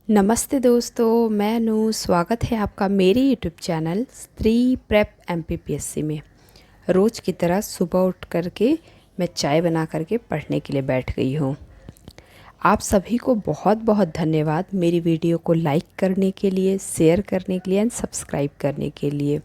नमस्ते दोस्तों, मैं अनु। स्वागत है आपका मेरे यूट्यूब चैनल स्त्री प्रेप एमपीपीएससी में। रोज़ की तरह सुबह उठ करके मैं चाय बना करके पढ़ने के लिए बैठ गई हूँ। आप सभी को बहुत बहुत धन्यवाद मेरी वीडियो को लाइक करने के लिए, शेयर करने के लिए एंड सब्सक्राइब करने के लिए।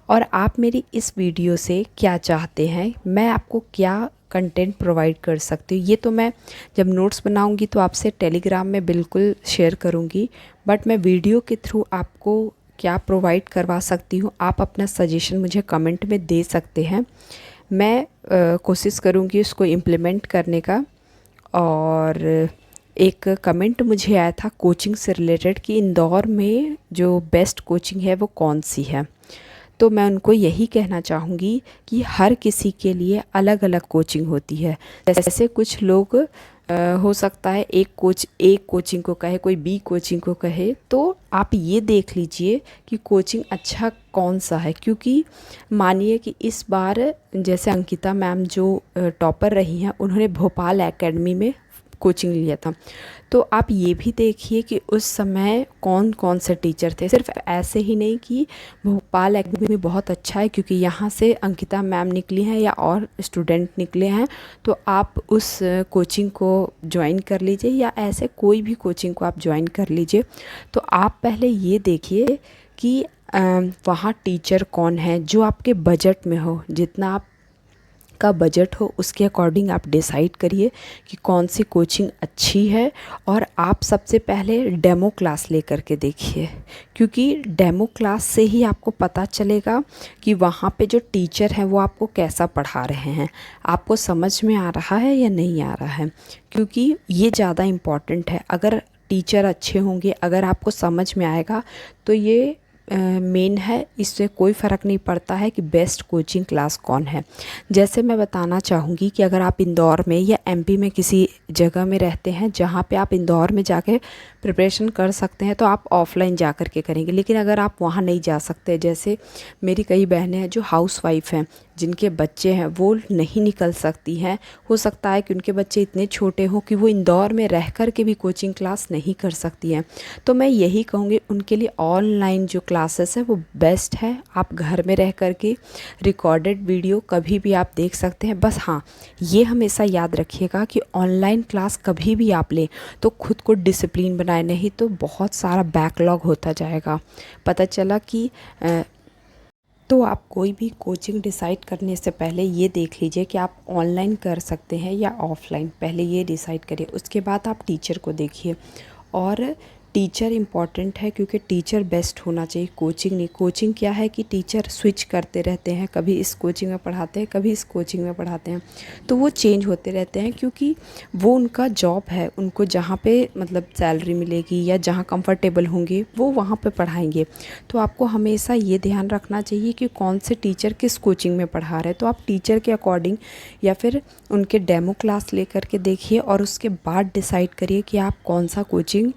और आप मेरी इस वीडियो से क्या चाहते हैं, मैं आपको क्या कंटेंट प्रोवाइड कर सकती हूँ, ये तो मैं जब नोट्स बनाऊंगी तो आपसे टेलीग्राम में बिल्कुल शेयर करूँगी। बट मैं वीडियो के थ्रू आपको क्या प्रोवाइड करवा सकती हूँ, आप अपना सजेशन मुझे कमेंट में दे सकते हैं। मैं कोशिश करूँगी उसको इम्प्लीमेंट करने का। और एक कमेंट मुझे आया था कोचिंग से रिलेटेड कि इंदौर में जो बेस्ट कोचिंग है वो कौन सी है। तो मैं उनको यही कहना चाहूँगी कि हर किसी के लिए अलग अलग कोचिंग होती है। जैसे कुछ लोग हो सकता है एक कोचिंग को कहे, कोई बी कोचिंग को कहे, तो आप ये देख लीजिए कि कोचिंग अच्छा कौन सा है। क्योंकि मानिए कि इस बार जैसे अंकिता मैम जो टॉपर रही हैं, उन्होंने भोपाल एकेडमी में कोचिंग लिया था। तो आप ये भी देखिए कि उस समय कौन कौन से टीचर थे। सिर्फ ऐसे ही नहीं कि भोपाल एकेडमी बहुत अच्छा है क्योंकि यहाँ से अंकिता मैम निकली हैं या और स्टूडेंट निकले हैं, तो आप उस कोचिंग को ज्वाइन कर लीजिए, या ऐसे कोई भी कोचिंग को आप ज्वाइन कर लीजिए। तो आप पहले ये देखिए कि वहाँ टीचर कौन है जो आपके बजट में हो। जितना आप का बजट हो उसके अकॉर्डिंग आप डिसाइड करिए कि कौन सी कोचिंग अच्छी है। और आप सबसे पहले डेमो क्लास ले करके देखिए, क्योंकि डेमो क्लास से ही आपको पता चलेगा कि वहाँ पे जो टीचर हैं वो आपको कैसा पढ़ा रहे हैं, आपको समझ में आ रहा है या नहीं आ रहा है। क्योंकि ये ज़्यादा इम्पॉर्टेंट है। अगर टीचर अच्छे होंगे, अगर आपको समझ में आएगा, तो ये मेन है। इससे कोई फ़र्क नहीं पड़ता है कि बेस्ट कोचिंग क्लास कौन है। जैसे मैं बताना चाहूँगी कि अगर आप इंदौर में या एमपी में किसी जगह में रहते हैं जहाँ पे आप इंदौर में जाके प्रिपरेशन कर सकते हैं, तो आप ऑफ़लाइन जा कर के करेंगे। लेकिन अगर आप वहाँ नहीं जा सकते, जैसे मेरी कई बहनें हैं जो हाउसवाइफ हैं, जिनके बच्चे हैं, वो नहीं निकल सकती हैं। हो सकता है कि उनके बच्चे इतने छोटे हों कि वो इंदौर में रह कर के भी कोचिंग क्लास नहीं कर सकती हैं। तो मैं यही कहूँगी उनके लिए ऑनलाइन जो क्लासेस है वो बेस्ट है। आप घर में रह कर के रिकॉर्डेड वीडियो कभी भी आप देख सकते हैं। बस हाँ, ये हमेशा याद रखिएगा कि ऑनलाइन क्लास कभी भी आप लें तो खुद को डिसिप्लिन बनाए, नहीं तो बहुत सारा बैकलॉग होता जाएगा। पता चला कि तो आप कोई भी कोचिंग डिसाइड करने से पहले ये देख लीजिए कि आप ऑनलाइन कर सकते हैं या ऑफ़लाइन, पहले ये डिसाइड करिए। उसके बाद आप टीचर को देखिए। और टीचर इम्पॉर्टेंट है क्योंकि टीचर बेस्ट होना चाहिए, कोचिंग नहीं। कोचिंग क्या है कि टीचर स्विच करते रहते हैं, कभी इस कोचिंग में पढ़ाते हैं, कभी इस कोचिंग में पढ़ाते हैं, तो वो चेंज होते रहते हैं। क्योंकि वो उनका जॉब है, उनको जहाँ पे मतलब सैलरी मिलेगी या जहाँ कंफर्टेबल होंगे वो वहाँ पे पढ़ाएंगे। तो आपको हमेशा ये ध्यान रखना चाहिए कि कौन से टीचर किस कोचिंग में पढ़ा रहे हैं। तो आप टीचर के अकॉर्डिंग या फिर उनके डेमो क्लास ले करके देखिए, और उसके बाद डिसाइड करिए कि आप कौन सा कोचिंग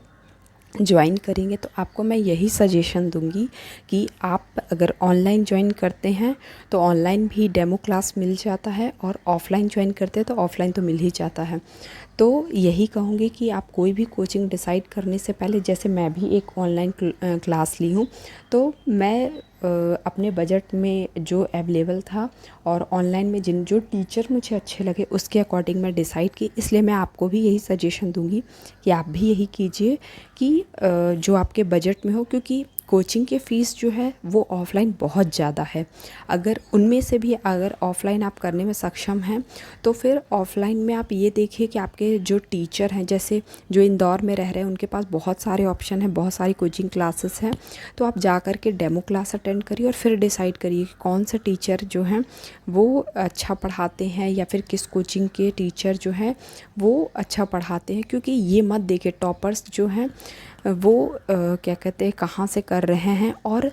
ज्वाइन करेंगे। तो आपको मैं यही सजेशन दूंगी कि आप अगर ऑनलाइन ज्वाइन करते हैं तो ऑनलाइन भी डेमो क्लास मिल जाता है, और ऑफ़लाइन ज्वाइन करते हैं तो ऑफ़लाइन तो मिल ही जाता है। तो यही कहूँगी कि आप कोई भी कोचिंग डिसाइड करने से पहले, जैसे मैं भी एक ऑनलाइन क्लास ली हूँ, तो मैं अपने बजट में जो अवेलेबल था और ऑनलाइन में जिन जो टीचर मुझे अच्छे लगे उसके अकॉर्डिंग मैं डिसाइड की। इसलिए मैं आपको भी यही सजेशन दूंगी कि आप भी यही कीजिए कि जो आपके बजट में हो। क्योंकि कोचिंग के फ़ीस जो है वो ऑफ़लाइन बहुत ज़्यादा है। अगर उनमें से भी अगर ऑफ़लाइन आप करने में सक्षम हैं, तो फिर ऑफ़लाइन में आप ये देखिए कि आपके जो टीचर हैं, जैसे जो इंदौर में रह रहे हैं, उनके पास बहुत सारे ऑप्शन हैं, बहुत सारी कोचिंग क्लासेस हैं। तो आप जा कर के डेमो क्लास अटेंड करिए और फिर डिसाइड करिए कि कौन से टीचर जो हैं वो अच्छा पढ़ाते हैं, या फिर किस कोचिंग के टीचर जो हैं वो अच्छा पढ़ाते हैं। क्योंकि ये मत देखिए टॉपर्स जो हैं वो क्या कहते हैं कहाँ से कर रहे हैं। और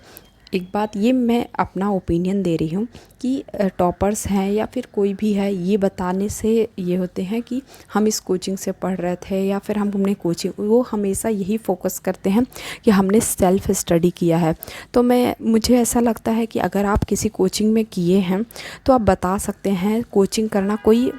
एक बात ये मैं अपना ओपिनियन दे रही हूँ कि टॉपर्स हैं या फिर कोई भी है, ये बताने से ये होते हैं कि हम इस कोचिंग से पढ़ रहे थे या फिर हमने कोचिंग, वो हमेशा यही फोकस करते हैं कि हमने सेल्फ़ स्टडी किया है। तो मुझे ऐसा लगता है कि अगर आप किसी कोचिंग में किए हैं तो आप बता सकते हैं। कोचिंग करना कोई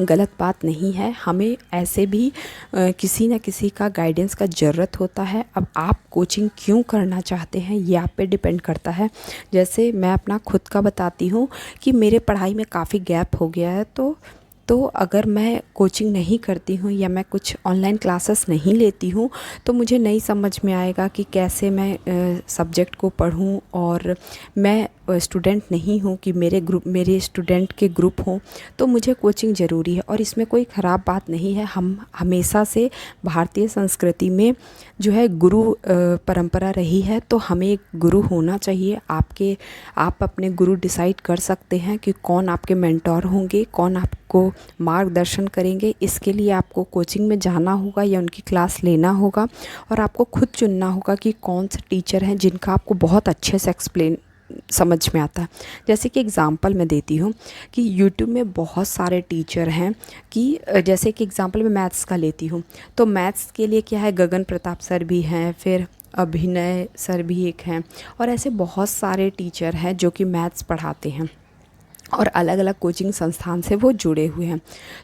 गलत बात नहीं है। हमें ऐसे भी किसी न किसी का गाइडेंस का ज़रूरत होता है। अब आप कोचिंग क्यों करना चाहते हैं ये आप पे डिपेंड करता है। जैसे मैं अपना खुद का बताती हूँ कि मेरे पढ़ाई में काफ़ी गैप हो गया है, तो अगर मैं कोचिंग नहीं करती हूँ या मैं कुछ ऑनलाइन क्लासेस नहीं लेती हूँ तो मुझे नहीं समझ में आएगा कि कैसे मैं सब्जेक्ट को पढूँ। और मैं स्टूडेंट नहीं हूँ कि मेरे स्टूडेंट के ग्रुप हों, तो मुझे कोचिंग ज़रूरी है। और इसमें कोई ख़राब बात नहीं है। हम हमेशा से भारतीय संस्कृति में जो है गुरु परंपरा रही है, तो हमें एक गुरु होना चाहिए। आप अपने गुरु डिसाइड कर सकते हैं कि कौन आपके मेंटोर होंगे, कौन आपको मार्गदर्शन करेंगे। इसके लिए आपको कोचिंग में जाना होगा या उनकी क्लास लेना होगा, और आपको खुद चुनना होगा कि कौन से टीचर हैं जिनका आपको बहुत अच्छे से एक्सप्लेन समझ में आता है। जैसे कि एग्ज़ाम्पल मैं देती हूँ कि यूट्यूब में बहुत सारे टीचर हैं कि जैसे कि एग्ज़ाम्पल मैं मैथ्स का लेती हूँ, तो मैथ्स के लिए क्या है, गगन प्रताप सर भी हैं, फिर अभिनय सर भी एक हैं, और ऐसे बहुत सारे टीचर हैं जो कि मैथ्स पढ़ाते हैं और अलग अलग कोचिंग संस्थान से वो जुड़े हुए हैं।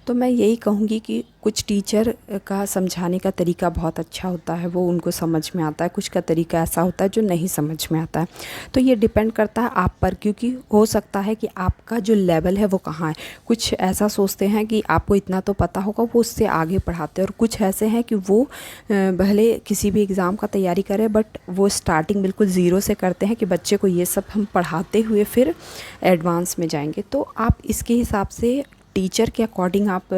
तो मैं यही कहूँगी कि कुछ टीचर का समझाने का तरीका बहुत अच्छा होता है, वो उनको समझ में आता है। कुछ का तरीका ऐसा होता है जो नहीं समझ में आता है। तो ये डिपेंड करता है आप पर, क्योंकि हो सकता है कि आपका जो लेवल है वो कहाँ है। कुछ ऐसा सोचते हैं कि आपको इतना तो पता होगा, वो उससे आगे पढ़ाते हैं। और कुछ ऐसे हैं कि वो भले किसी भी एग्ज़ाम का तैयारी करें, बट वो स्टार्टिंग बिल्कुल ज़ीरो से करते हैं कि बच्चे को ये सब हम पढ़ाते हुए फिर एडवांस में जाएंगे। तो आप इसके हिसाब से टीचर के अकॉर्डिंग आप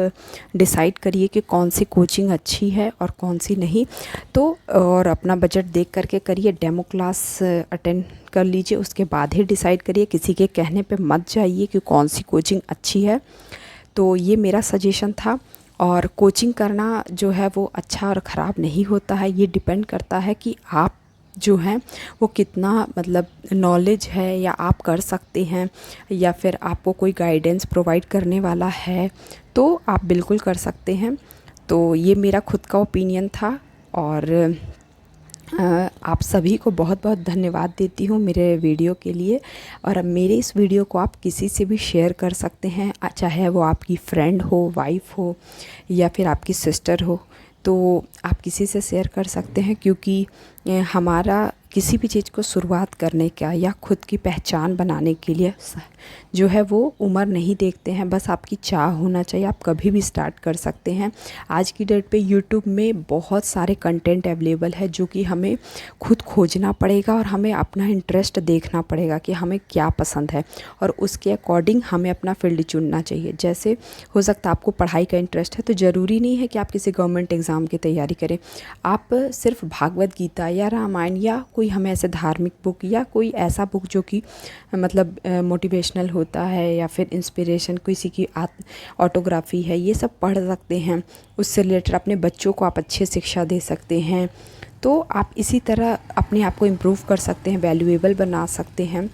डिसाइड करिए कि कौन सी कोचिंग अच्छी है और कौन सी नहीं। तो और अपना बजट देख करके करिए, डेमो क्लास अटेंड कर लीजिए, उसके बाद ही डिसाइड करिए। किसी के कहने पे मत जाइए कि कौन सी कोचिंग अच्छी है। तो ये मेरा सजेशन था। और कोचिंग करना जो है वो अच्छा और ख़राब नहीं होता है, ये डिपेंड करता है कि आप जो हैं वो कितना मतलब नॉलेज है या आप कर सकते हैं, या फिर आपको कोई गाइडेंस प्रोवाइड करने वाला है तो आप बिल्कुल कर सकते हैं। तो ये मेरा खुद का ओपिनियन था। और आप सभी को बहुत बहुत धन्यवाद देती हूँ मेरे वीडियो के लिए। और अब मेरे इस वीडियो को आप किसी से भी शेयर कर सकते हैं, चाहे वो आपकी फ्रेंड हो, वाइफ हो, या फिर आपकी सिस्टर हो। तो आप किसी से शेयर कर सकते हैं, क्योंकि हमारा किसी भी चीज़ को शुरुआत करने का या खुद की पहचान बनाने के लिए जो है वो उम्र नहीं देखते हैं, बस आपकी चाह होना चाहिए। आप कभी भी स्टार्ट कर सकते हैं। आज की डेट पे यूट्यूब में बहुत सारे कंटेंट अवेलेबल है जो कि हमें खुद खोजना पड़ेगा और हमें अपना इंटरेस्ट देखना पड़ेगा कि हमें क्या पसंद है, और उसके अकॉर्डिंग हमें अपना फील्ड चुनना चाहिए। जैसे हो सकता है आपको पढ़ाई का इंटरेस्ट है, तो ज़रूरी नहीं है कि आप किसी गवर्नमेंट एग्ज़ाम की तैयारी करें। आप सिर्फ भागवत गीता या रामायण या कोई हमें ऐसे धार्मिक बुक या कोई ऐसा बुक जो कि मतलब मोटिवेशनल होता है, या फिर इंस्पिरेशन किसी की ऑटोग्राफी है, ये सब पढ़ सकते हैं। उससे रिलेटेड अपने बच्चों को आप अच्छी शिक्षा दे सकते हैं। तो आप इसी तरह अपने आप को इम्प्रूव कर सकते हैं, वैल्यूएबल बना सकते हैं।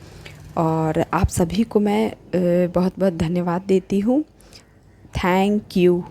और आप सभी को मैं बहुत बहुत धन्यवाद देती हूँ। Thank you.